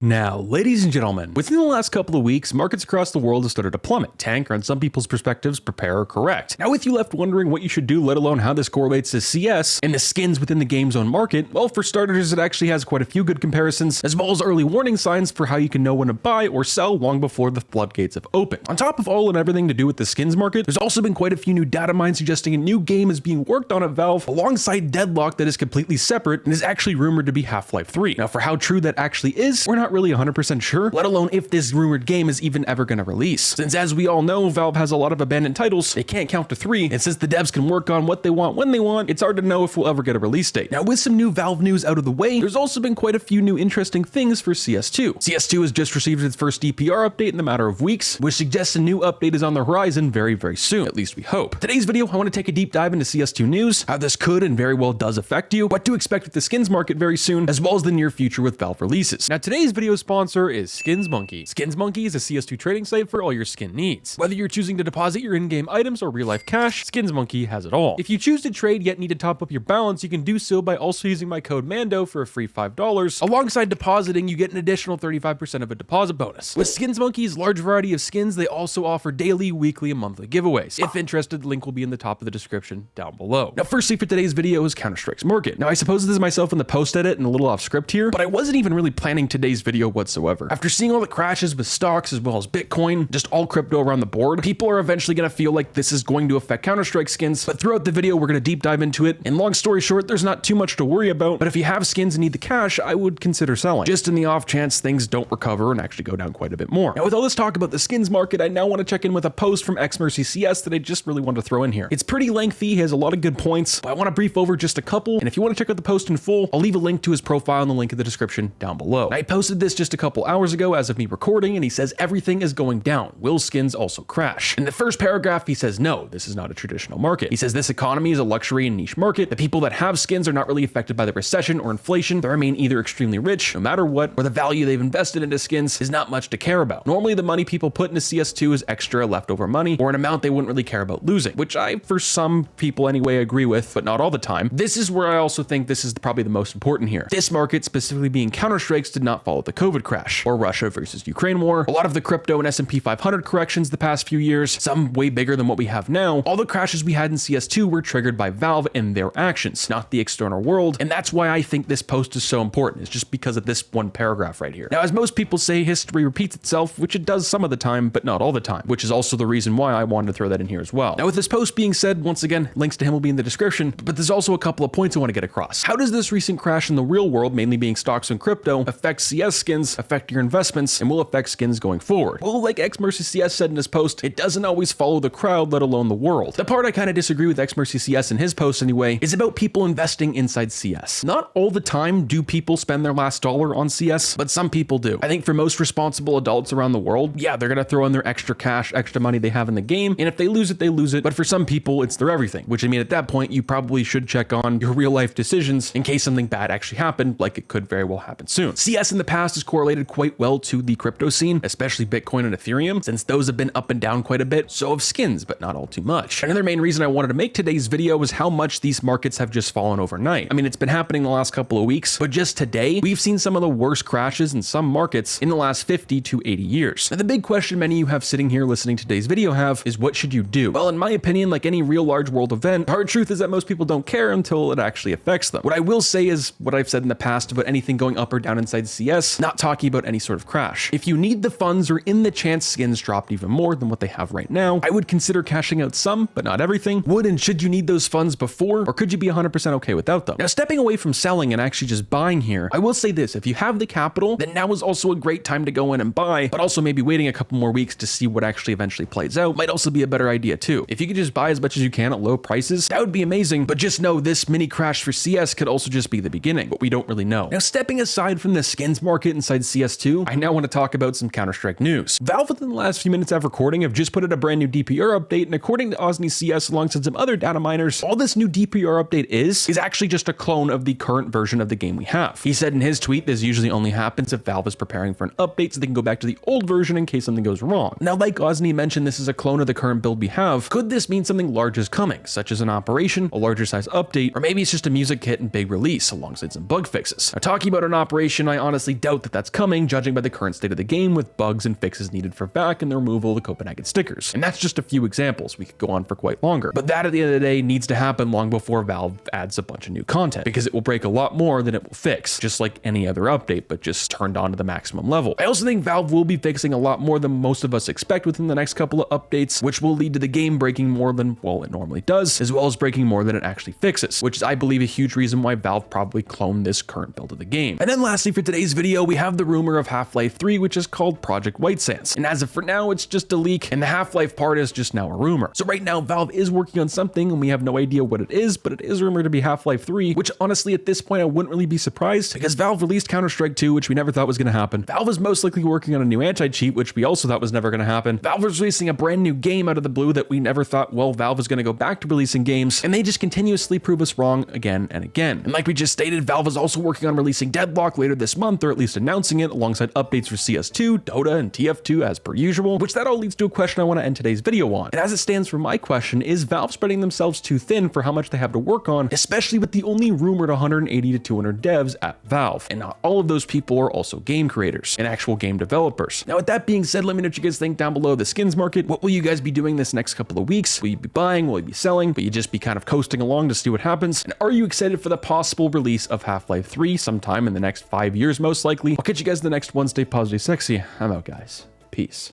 Now, ladies and gentlemen, within the last couple of weeks, markets across the world have started to plummet, tank, or in some people's perspectives, prepare or correct. Now, with you left wondering what you should do, let alone how this correlates to CS and the skins within the game's own market, well, for starters, it actually has quite a few good comparisons, as well as early warning signs for how you can know when to buy or sell long before the floodgates have opened. On top of all and everything to do with the skins market, there's also been quite a few new data mines suggesting a new game is being worked on at Valve alongside Deadlock that is completely separate and is actually rumored to be HalfLife 3. Now, for how true that actually is, we're not really 100% sure, let alone if this rumored game is even ever going to release. Since as we all know, Valve has a lot of abandoned titles, they can't count to 3, and since the devs can work on what they want when they want, it's hard to know if we'll ever get a release date. Now, with some new Valve news out of the way, there's also been quite a few new interesting things for CS2. CS2 has just received its first DPR update in the matter of weeks, which suggests a new update is on the horizon very, very soon, at least we hope. Today's video, I want to take a deep dive into CS2 news, how this could and very well does affect you, what to expect with the skins market very soon, as well as the near future with Valve releases. Now, today's video sponsor is SkinsMonkey. SkinsMonkey is a CS2 trading site for all your skin needs. Whether you're choosing to deposit your in-game items or real-life cash, SkinsMonkey has it all. If you choose to trade yet need to top up your balance, you can do so by also using my code MANDO for a free $5. Alongside depositing, you get an additional 35% of a deposit bonus. With SkinsMonkey's large variety of skins, they also offer daily, weekly, and monthly giveaways. If interested, the link will be in the top of the description down below. Now, firstly for today's video is CounterStrike Market. Now, I suppose this is myself in the post edit and a little off script here, but I wasn't even really planning today's video whatsoever. After seeing all the crashes with stocks as well as Bitcoin, just all crypto around the board, people are eventually going to feel like this is going to affect Counter-Strike skins, but throughout the video, we're going to deep dive into it. And long story short, there's not too much to worry about, but if you have skins and need the cash, I would consider selling, just in the off chance things don't recover and actually go down quite a bit more. Now, with all this talk about the skins market, I now want to check in with a post from XMercyCS that I just really wanted to throw in here. It's pretty lengthy, he has a lot of good points, but I want to brief over just a couple, and if you want to check out the post in full, I'll leave a link to his profile in the link in the description down below. Now, I posted this just a couple hours ago as of me recording, and he says everything is going down. Will skins also crash? In the first paragraph, he says no, this is not a traditional market. He says this economy is a luxury and niche market. The people that have skins are not really affected by the recession or inflation. They remain either extremely rich, no matter what, or the value they've invested into skins is not much to care about. Normally, the money people put into CS2 is extra leftover money, or an amount they wouldn't really care about losing, which I, for some people anyway, agree with, but not all the time. This is where I also think this is probably the most important here. This market, specifically being Counter-Strikes, did not follow the COVID crash, or Russia versus Ukraine war. A lot of the crypto and S&P 500 corrections the past few years, some way bigger than what we have now, all the crashes we had in CS2 were triggered by Valve and their actions, not the external world, and that's why I think this post is so important. It's just because of this one paragraph right here. Now, as most people say, history repeats itself, which it does some of the time, but not all the time, which is also the reason why I wanted to throw that in here as well. Now, with this post being said, once again, links to him will be in the description, but there's also a couple of points I want to get across. How does this recent crash in the real world, mainly being stocks and crypto, affect CS skins, affect your investments, and will affect skins going forward? Well, like XMercyCS said in his post, it doesn't always follow the crowd, let alone the world. The part I kind of disagree with XMercyCS in his post anyway is about people investing inside CS. Not all the time do people spend their last dollar on CS, but some people do. I think for most responsible adults around the world, yeah, they're gonna throw in their extra cash, extra money they have in the game, and if they lose it, they lose it. But for some people, it's their everything, which I mean, at that point, you probably should check on your real life decisions in case something bad actually happened, like it could very well happen soon. CS in the past has correlated quite well to the crypto scene, especially Bitcoin and Ethereum, since those have been up and down quite a bit, so have skins, but not all too much. Another main reason I wanted to make today's video was how much these markets have just fallen overnight. I mean, it's been happening the last couple of weeks, but just today, we've seen some of the worst crashes in some markets in the last 50 to 80 years. Now, the big question many of you have sitting here listening to today's video have is, what should you do? Well, in my opinion, like any real large world event, the hard truth is that most people don't care until it actually affects them. What I will say is what I've said in the past about anything going up or down inside CS, not talking about any sort of crash. If you need the funds or in the chance skins dropped even more than what they have right now, I would consider cashing out some, but not everything. Would and should you need those funds before, or could you be 100% okay without them? Now, stepping away from selling and actually just buying here, I will say this, if you have the capital, then now is also a great time to go in and buy, but also maybe waiting a couple more weeks to see what actually eventually plays out might also be a better idea too. If you could just buy as much as you can at low prices, that would be amazing, but just know this mini crash for CS could also just be the beginning, but we don't really know. Now, stepping aside from the skins market inside CS2, I now want to talk about some Counter-Strike news. Valve, within the last few minutes of recording, have just put out a brand new DPR update, and according to OzniCS alongside some other data miners, all this new DPR update is actually just a clone of the current version of the game we have. He said in his tweet, this usually only happens if Valve is preparing for an update so they can go back to the old version in case something goes wrong. Now, like Ozni mentioned, this is a clone of the current build we have. Could this mean something large is coming, such as an operation, a larger size update, or maybe it's just a music kit and big release alongside some bug fixes? Now, talking about an operation, I honestly doubt doubt that that's coming, judging by the current state of the game with bugs and fixes needed for VAC and the removal of the Copenhagen stickers. And that's just a few examples. We could go on for quite longer. But that at the end of the day needs to happen long before Valve adds a bunch of new content, because it will break a lot more than it will fix, just like any other update, but just turned on to the maximum level. I also think Valve will be fixing a lot more than most of us expect within the next couple of updates, which will lead to the game breaking more than, well, it normally does, as well as breaking more than it actually fixes, which is, I believe, a huge reason why Valve probably cloned this current build of the game. And then lastly, for today's video, we have the rumor of Half-Life 3, which is called Project White Sands. And as of for now, it's just a leak, and the Half-Life part is just now a rumor. So right now, Valve is working on something, and we have no idea what it is, but it is rumored to be Half-Life 3, which honestly, at this point, I wouldn't really be surprised, because Valve released CounterStrike 2, which we never thought was going to happen. Valve is most likely working on a new anti-cheat, which we also thought was never going to happen. Valve is releasing a brand new game out of the blue that we never thought, well, Valve is going to go back to releasing games, and they just continuously prove us wrong again and again. And like we just stated, Valve is also working on releasing Deadlock later this month, or at least announcing it, alongside updates for CS2, Dota, and TF2 as per usual, which that all leads to a question I want to end today's video on. And as it stands for my question, is Valve spreading themselves too thin for how much they have to work on, especially with the only rumored 180 to 200 devs at Valve? And not all of those people are also game creators and actual game developers. Now, with that being said, let me know what you guys think down below. The skins market, what will you guys be doing this next couple of weeks? Will you be buying? Will you be selling? Will you just be kind of coasting along to see what happens? And are you excited for the possible release of Half-Life 3 sometime in the next 5 years, most likely? I'll catch you guys in the next one. Stay positive, sexy. I'm out, guys. Peace.